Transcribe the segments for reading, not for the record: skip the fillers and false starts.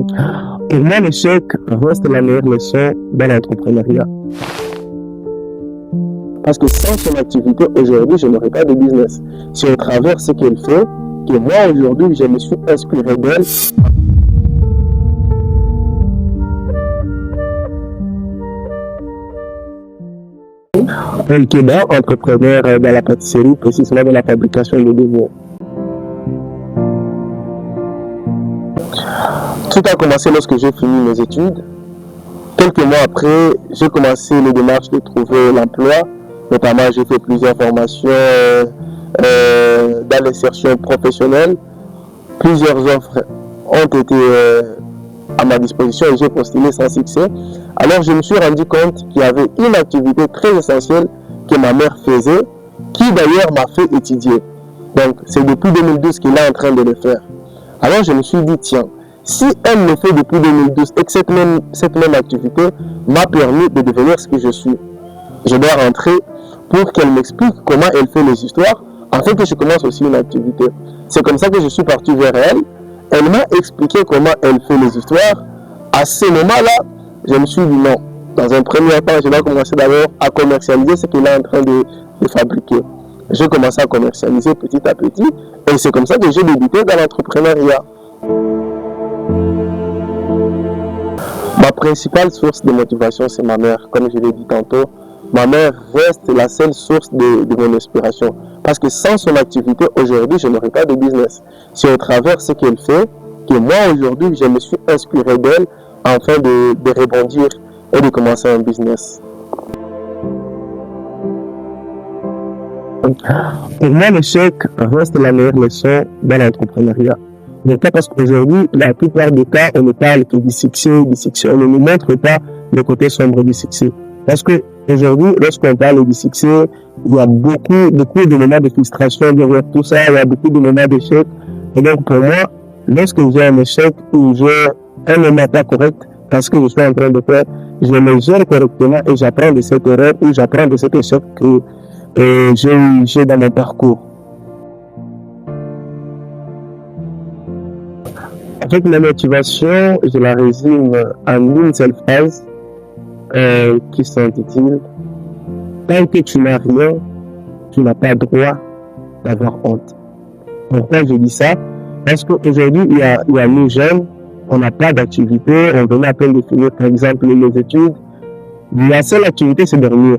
Pour moi, l'échec reste la meilleure leçon dans l'entrepreneuriat. Parce que sans son activité, aujourd'hui, je n'aurais pas de business. C'est au travers ce qu'elle fait que moi, aujourd'hui, je me suis inspiré d'elle. Elle qui est entrepreneur dans la pâtisserie, précisément dans la fabrication de beignets. Tout a commencé lorsque j'ai fini mes études. Quelques mois après, j'ai commencé les démarches de trouver l'emploi. Notamment, j'ai fait plusieurs formations dans l'insertion professionnelle. Plusieurs offres ont été à ma disposition et j'ai postulé sans succès. Alors, je me suis rendu compte qu'il y avait une activité très essentielle que ma mère faisait, qui d'ailleurs m'a fait étudier. Donc, c'est depuis 2012 qu'il est en train de le faire. Alors, je me suis dit, tiens, si elle le fait depuis 2012 et que cette même activité m'a permis de devenir ce que je suis, je dois rentrer pour qu'elle m'explique comment elle fait les histoires, afin que je commence aussi une activité. C'est comme ça que je suis parti vers elle. Elle m'a expliqué comment elle fait les histoires. À ce moment-là, je me suis dit non. Dans un premier temps, je dois commencer d'abord à commercialiser ce qu'elle est en train de fabriquer. J'ai commencé à commercialiser petit à petit et c'est comme ça que j'ai débuté dans l'entrepreneuriat. Ma principale source de motivation, c'est ma mère. Comme je l'ai dit tantôt, ma mère reste la seule source de mon inspiration. Parce que sans son activité, aujourd'hui, je n'aurais pas de business. C'est au travers de ce qu'elle fait que moi, aujourd'hui, je me suis inspiré d'elle afin de rebondir et de commencer un business. Pour moi, l'échec reste la meilleure leçon dans l'entrepreneuriat. Pourquoi? Parce qu'aujourd'hui, la plupart des cas, on ne parle que du succès. On ne nous montre pas le côté sombre du succès. Parce que aujourd'hui, lorsqu'on parle du succès, il y a beaucoup de moments de frustration derrière tout ça, il y a beaucoup de moments d'échec. Et donc, pour moi, lorsque j'ai un échec ou j'ai un moment pas correct, parce que je suis en train de faire, je me gère correctement et j'apprends de cette erreur ou j'apprends de cet échec que j'ai dans mon parcours. Avec la motivation, je la résume en une seule phrase qui s'intitule « Tant que tu n'as rien, tu n'as pas le droit d'avoir honte ». Pourquoi je dis ça? Parce qu'aujourd'hui, il y a nous jeunes, on n'a pas d'activité, on venait à peine de finir par exemple les études. La seule activité, c'est dormir.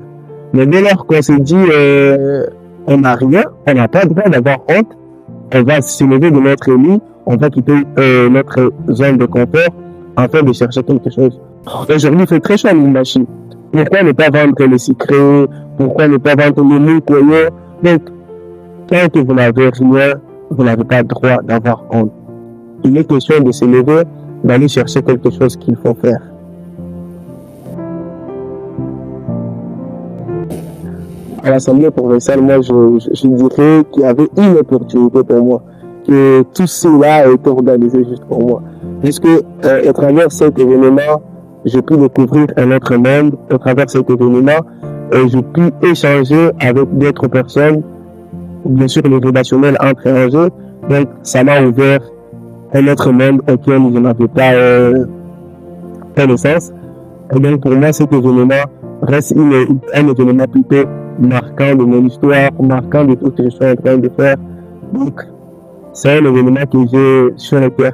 Mais dès lors qu'on se dit on n'a rien, on n'a pas le droit d'avoir honte, on va se lever de notre lit, on va quitter notre zone de confort afin de chercher quelque chose. Aujourd'hui, il fait très chaud à l'imagine. Pourquoi ne pas vendre les secrets? Pourquoi ne pas vendre le mille courrier? Donc, tant que vous n'avez rien, vous n'avez pas le droit d'avoir honte. Il est question de se lever, d'aller chercher quelque chose qu'il faut faire. À l'Assemblée provinciale, moi, je dirais qu'il y avait une opportunité pour moi, que tout cela a été organisé juste pour moi. Parce que, à travers cet événement, j'ai pu découvrir un autre monde. À travers cet événement, j'ai pu échanger avec d'autres personnes. Bien sûr, le relationnel entre en jeu. Donc, ça m'a ouvert un autre monde auquel je n'avais pas connaissance. Et donc, pour moi, cet événement reste un événement plutôt marquant de mon histoire, marquant de tout ce que je suis en train de faire. Donc, c'est un événement que j'ai sur le cœur.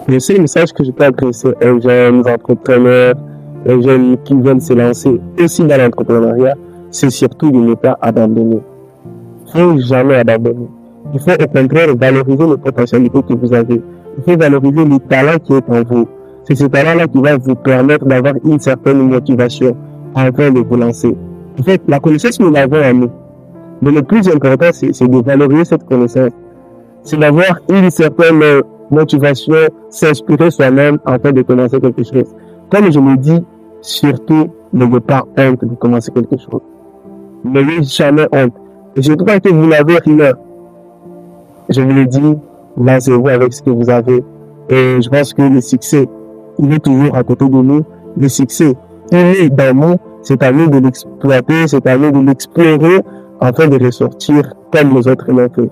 Le seul message que je peux adresser aux jeunes entrepreneurs, aux jeunes qui veulent se lancer aussi dans l'entrepreneuriat, c'est surtout de ne pas abandonner. Il ne faut jamais abandonner. Il faut au contraire valoriser les potentialités que vous avez. Il faut valoriser les talents qui est en vous. C'est ce talent-là qui va vous permettre d'avoir une certaine motivation afin de vous lancer. En fait, la connaissance, nous l'avons en nous. Mais le plus important, c'est de valoriser cette connaissance. C'est d'avoir une certaine motivation, s'inspirer soi-même afin de commencer quelque chose. Comme je le dis, surtout, n'ayez pas honte de commencer quelque chose. N'ayez jamais honte. Et surtout quand vous n'avez rien, je vous le dis, lancez-vous avec ce que vous avez. Et je pense que le succès, il est toujours à côté de nous. Le succès, il est dans nous. C'est à nous de l'exploiter, c'est à nous de l'explorer afin de ressortir comme les autres l'ont fait.